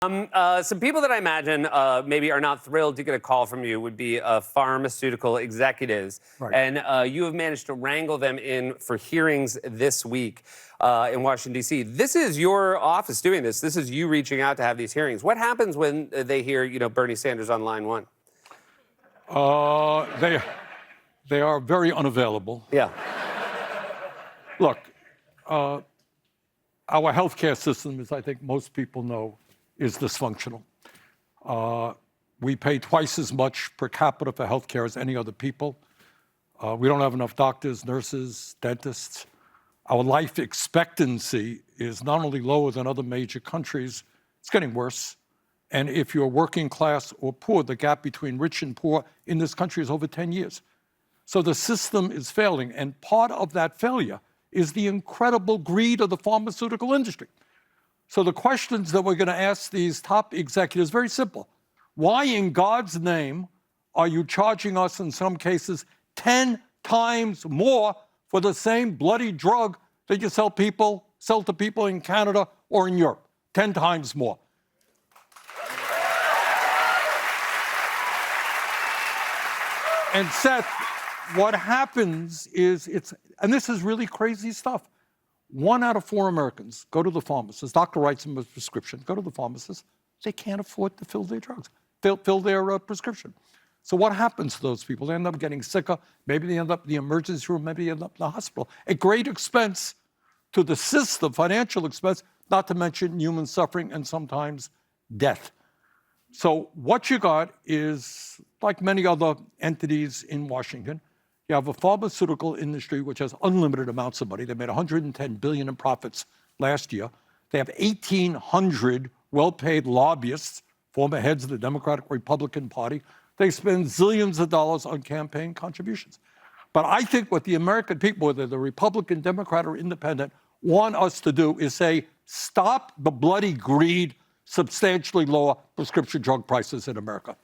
Some people that I imagine maybe are not thrilled to get a call from you would be pharmaceutical executives. Right. And you have managed to wrangle them in for hearings this week in Washington, D.C. This is your office doing this. This is you reaching out to have these hearings. What happens when they hear, Bernie Sanders on line one? They are very unavailable. Yeah. Look, our healthcare system, as I think most people know, is dysfunctional. We pay twice as much per capita for healthcare as any other people. We don't have enough doctors, nurses, dentists. Our life expectancy is not only lower than other major countries, it's getting worse. And if you're working class or poor, the gap between rich and poor in this country is over 10 years. So the system is failing, and part of that failure is the incredible greed of the pharmaceutical industry. So the questions that we're going to ask these top executives, very simple. Why in God's name are you charging us in some cases 10 times more for the same bloody drug that you sell to people in Canada or in Europe? 10 times more. And Seth, what happens is and this is really crazy stuff. 1 out of 4 Americans go to the pharmacist. Doctor writes them a prescription. Go to the pharmacist. They can't afford to fill their drugs, fill their prescription. So what happens to those people? They end up getting sicker. Maybe they end up in the emergency room. Maybe they end up in the hospital. At great expense to the system, financial expense, not to mention human suffering and sometimes death. So what you got is, like many other entities in Washington, you have a pharmaceutical industry which has unlimited amounts of money. They made $110 billion in profits last year. They have 1,800 well-paid lobbyists, former heads of the Democratic Republican Party. They spend zillions of dollars on campaign contributions. But I think what the American people, whether they're Republican, Democrat, or Independent, want us to do is say, stop the bloody greed, substantially lower prescription drug prices in America.